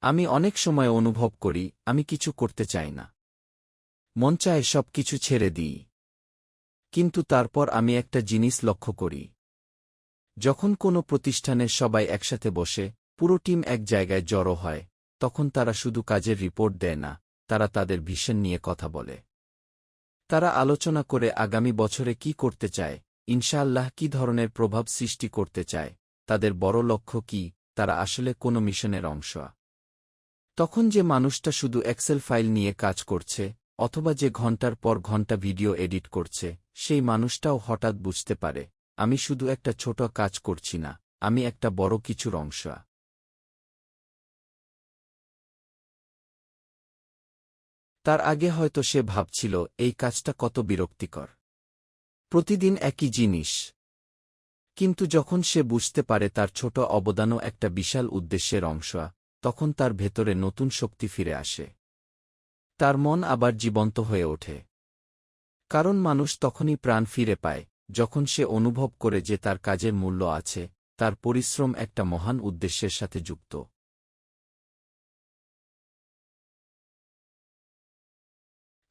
আমি অনেক সময় অনুভব করি আমি কিছু করতে চাই না। মন চায় সব কিছু ছেড়ে দিই। কিন্তু তারপর আমি একটা জিনিস লক্ষ্য করি। যখন কোনো প্রতিষ্ঠানের সবাই একসাথে বসে, পুরো টিম এক জায়গায় জড়ো হয়, তখন তারা শুধু কাজের রিপোর্ট দেয় না, তারা তাদের ভিশন নিয়ে কথা বলে। তারা আলোচনা করে আগামী বছরে কি করতে চায়, ইনশাআল্লাহ কী ধরনের প্রভাব সৃষ্টি করতে চায়, তাদের বড় লক্ষ্য কি, তারা আসলে কোনো মিশনের অংশ। তখন যে মানুষটা শুধু এক্সেল ফাইল নিয়ে কাজ করছে, অথবা যে ঘন্টার পর ঘন্টা ভিডিও এডিট করছে, সেই মানুষটাও হঠাৎ বুঝতে পারে, আমি শুধু একটা ছোট কাজ করছি না, আমি একটা বড় কিছুর অংশ। তার আগে হয়তো সে ভাবছিল এই কাজটা কত বিরক্তিকর, প্রতিদিন একই জিনিস। কিন্তু যখন সে বুঝতে পারে তার ছোট অবদানও একটা বিশাল উদ্দেশ্যের অংশ, তখন তার ভেতরে নতুন শক্তি ফিরে আসে। তার মন আবার জীবন্ত হয়ে ওঠে। কারণ মানুষ তখনই প্রাণ ফিরে পায়, যখন সে অনুভব করে যে তার কাজের মূল্য আছে, তার পরিশ্রম একটা মহান উদ্দেশ্যের সাথে যুক্ত।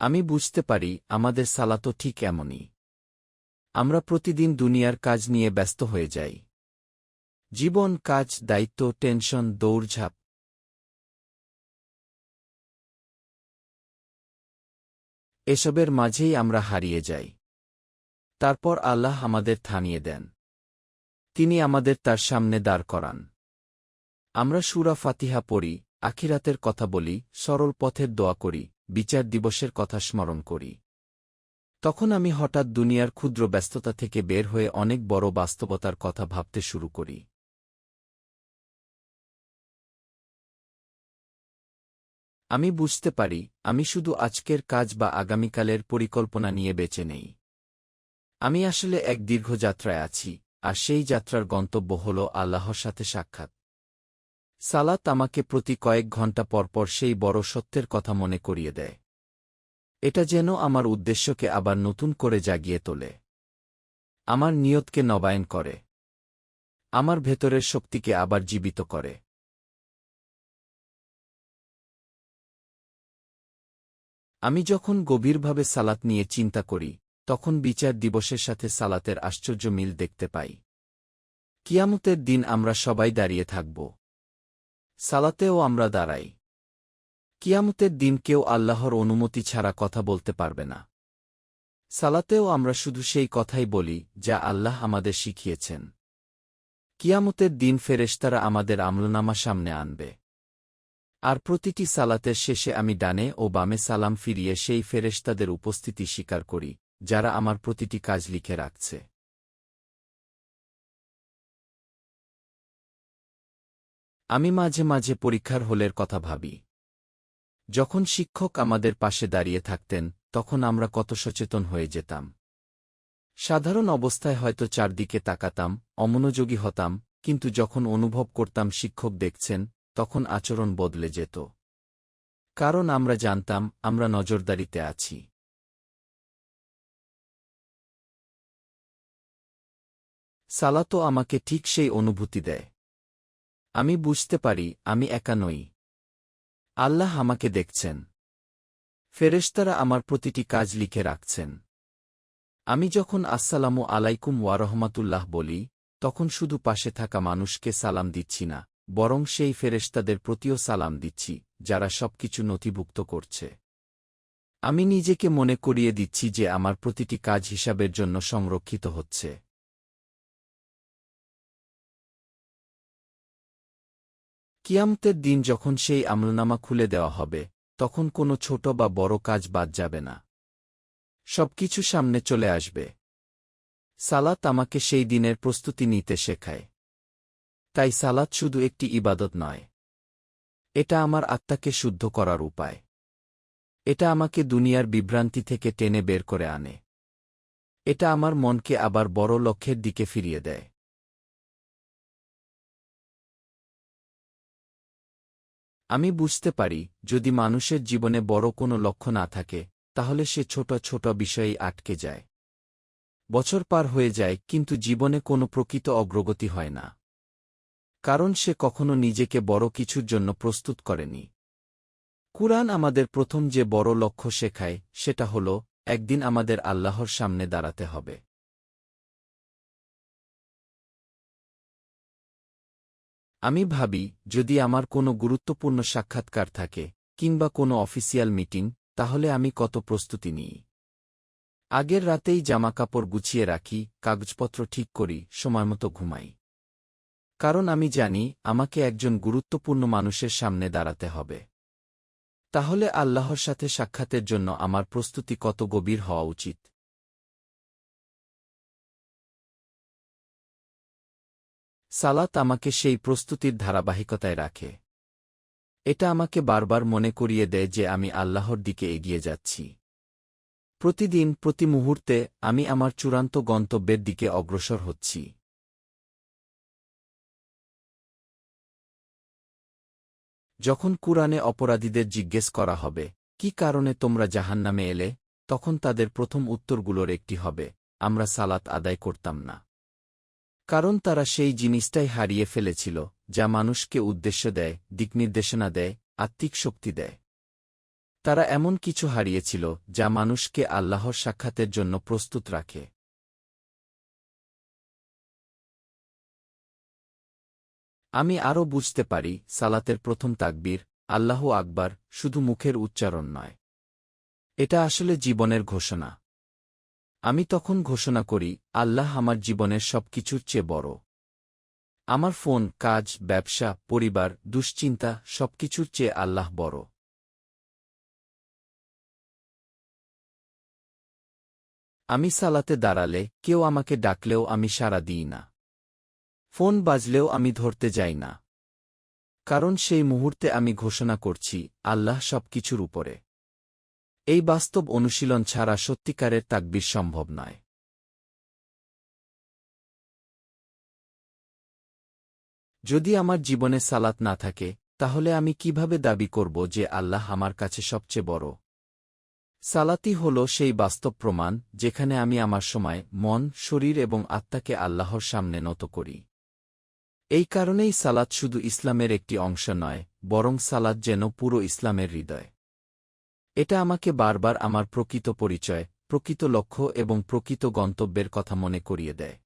আমি বুঝতে পারি আমাদের সালাতও ঠিক এমনই। আমরা প্রতিদিন দুনিয়ার কাজ নিয়ে ব্যস্ত হয়ে যাই। জীবন, কাজ, দায়িত্ব, টেনশন, দৌড়ঝাঁপ, এসবের মাঝেই আমরা হারিয়ে যাই। তারপর আল্লাহ আমাদের থামিয়ে দেন। তিনি আমাদের তার সামনে দাঁড় করান। আমরা সূরা ফাতিহা পড়ি, আখিরাতের কথা বলি, সরল পথের দোয়া করি, বিচার দিবসের কথা স্মরণ করি। তখন আমি হঠাৎ দুনিয়ার ক্ষুদ্র ব্যস্ততা থেকে বের হয়ে অনেক বড় বাস্তবতার কথা ভাবতে শুরু করি। আমি বুঝতে পারি আমি শুধু আজকের কাজ বা আগামীকালের পরিকল্পনা নিয়ে বেঁচে নেই। আমি আসলে এক দীর্ঘ যাত্রায় আছি, আর সেই যাত্রার গন্তব্য হল আল্লাহর সাথে সাক্ষাৎ। সালাত আমাকে প্রতি কয়েক ঘণ্টা পরপর সেই বড় সত্যের কথা মনে করিয়ে দেয়। এটা যেন আমার উদ্দেশ্যকে আবার নতুন করে জাগিয়ে তোলে, আমার নিয়তকে নবায়ন করে, আমার ভেতরের শক্তিকে আবার জীবিত করে। আমি যখন গভীরভাবে সালাত নিয়ে চিন্তা করি, তখন বিচার দিবসের সাথে সালাতের আশ্চর্য মিল দেখতে পাই। কিয়ামতের দিন আমরা সবাই দাঁড়িয়ে থাকব। সালাতেও আমরা দাঁড়াই। কিয়ামতের দিন কেউ আল্লাহর অনুমতি ছাড়া কথা বলতে পারবে না। সালাতেও আমরা শুধু সেই কথাই বলি যা আল্লাহ আমাদের শিখিয়েছেন। কিয়ামতের দিন ফেরেশতারা আমাদের আমলনামা সামনে আনবে। আর প্রতিটি সালাতের শেষে আমি ডানে ও বামে সালাম ফিরিয়ে সেই ফেরেশতাদের উপস্থিতি স্বীকার করি, যারা আমার প্রতিটি কাজ লিখে রাখছে। আমি মাঝে মাঝে পরীক্ষার হলের কথা ভাবি। যখন শিক্ষক আমাদের পাশে দাঁড়িয়ে থাকতেন, তখন আমরা কত সচেতন হয়ে যেতাম। সাধারণ অবস্থায় হয়তো চারদিকে তাকাতাম, অমনোযোগী হতাম, কিন্তু যখন অনুভব করতাম শিক্ষক দেখছেন, তখন আচরণ বদলে যেত। কারণ আমরা জানতাম আমরা নজরদারিতে আছি। সালাতও আমাকে ঠিক সেই অনুভূতি দেয়। আমি বুঝতে পারি আমি একা নই। আল্লাহ আমাকে দেখছেন। ফেরেশতারা আমার প্রতিটি কাজ লিখে রাখছেন। আমি যখন আসসালামু আলাইকুম ওয়া রাহমাতুল্লাহ বলি, তখন শুধু পাশে থাকা মানুষকে সালাম দিচ্ছি না, বরং সেই ফেরেশতাদের প্রতিও সালাম দিচ্ছি, যারা সবকিছু নথিভুক্ত করছে। আমি নিজেকে মনে করিয়ে দিচ্ছি যে আমার প্রতিটি কাজ হিসাবের জন্য সংরক্ষিত হচ্ছে। কিয়ামতের দিন যখন সেই আমলনামা খুলে দেওয়া হবে, তখন কোনো ছোট বা বড় কাজ বাদ যাবে না। সবকিছু সামনে চলে আসবে। সালাত আমাকে সেই দিনের প্রস্তুতি নিতে শেখায়। তাই সালাত শুধু একটি ইবাদত নয়। এটা আমার আত্মাকে শুদ্ধ করার উপায়। এটা আমাকে দুনিয়ার বিভ্রান্তি থেকে টেনে বের করে আনে। এটা আমার মনকে আবার বড় লক্ষ্যের দিকে ফিরিয়ে দেয়। আমি বুঝতে পারি যদি মানুষের জীবনে বড় কোনো লক্ষ্য না থাকে, তাহলে সে ছোট ছোট বিষয়েই আটকে যায়। বছর পার হয়ে যায়, কিন্তু জীবনে কোনো প্রকৃত অগ্রগতি হয় না। কারণ সে কখনো নিজেকে বড় কিছুর জন্য প্রস্তুত করেনি। কুরআন আমাদের প্রথম যে বড় লক্ষ্য শেখায় সেটা হল একদিন আমাদের আল্লাহর সামনে দাঁড়াতে হবে। আমি ভাবি যদি আমার কোনো গুরুত্বপূর্ণ সাক্ষাৎকার থাকে কিংবা কোনো অফিসিয়াল মিটিং, তাহলে আমি কত প্রস্তুতি নিই। আগের রাতেই জামাকাপড় গুছিয়ে রাখি, কাগজপত্র ঠিক করি, সময়মতো ঘুমাই। কারণ আমি জানি আমাকে একজন গুরুত্বপূর্ণ মানুষের সামনে দাঁড়াতে হবে। তাহলে আল্লাহর সাথে সাক্ষাতের জন্য আমার প্রস্তুতি কত গভীর হওয়া উচিত। সালাত আমাকে সেই প্রস্তুতির ধারাবাহিকতায় রাখে। এটা আমাকে বারবার মনে করিয়ে দেয় যে আমি আল্লাহর দিকে এগিয়ে যাচ্ছি। প্রতিদিন প্রতি মুহূর্তে আমি আমার চূড়ান্ত গন্তব্যের দিকে অগ্রসর হচ্ছি। যখন কুরআনে অপরাধীদের জিজ্ঞেস করা হবে, কি কারণে তোমরা জাহান্নামে এলে, তখন তাদের প্রথম উত্তরগুলোর একটি হবে, আমরা সালাত আদায় করতাম না। কারণ তারা সেই জিনিসটাই হারিয়ে ফেলেছিল যা মানুষকে উদ্দেশ্য দেয়, দিকনির্দেশনা দেয়, আত্মিক শক্তি দেয়। তারা এমন কিছু হারিয়েছিল যা মানুষকে আল্লাহর সাক্ষাতের জন্য প্রস্তুত রাখে। আমি আরও বুঝতে পারি সালাতের প্রথম তাকবীর, আল্লাহু আকবার, শুধু মুখের উচ্চারণ নয়। এটা আসলে জীবনের ঘোষণা। আমি তখন ঘোষণা করি, আল্লাহ আমার জীবনের সবকিছুর চেয়ে বড়। আমার ফোন, কাজ, ব্যবসা, পরিবার, দুশ্চিন্তা সবকিছুর চেয়ে আল্লাহ বড়। আমি সালাতে দাঁড়ালে কেউ আমাকে ডাকলেও আমি সাড়া দিই না। ফোন বাজলেও আমি ধরতে যাই না। কারণ সেই মুহূর্তে আমি ঘোষণা করছি, আল্লাহ সবকিছুর উপরে। এই বাস্তব অনুশীলন ছাড়া সত্যিকারের তাকবীর সম্ভব নয়। যদি আমার জীবনে সালাত না থাকে, তাহলে আমি কিভাবে দাবি করব যে আল্লাহ আমার কাছে সবচেয়ে বড়? সালাতই হল সেই বাস্তব প্রমাণ যেখানে আমি আমার সময়, মন, শরীর এবং আত্মাকে আল্লাহর সামনে নত করি। এই কারণেই সালাত শুধু ইসলামের একটি অংশ নয়, বরং সালাত যেন পুরো ইসলামের হৃদয়। এটা আমাকে বারবার আমার প্রকৃত পরিচয়, প্রকৃত লক্ষ্য এবং প্রকৃত গন্তব্যের কথা মনে করিয়ে দেয়।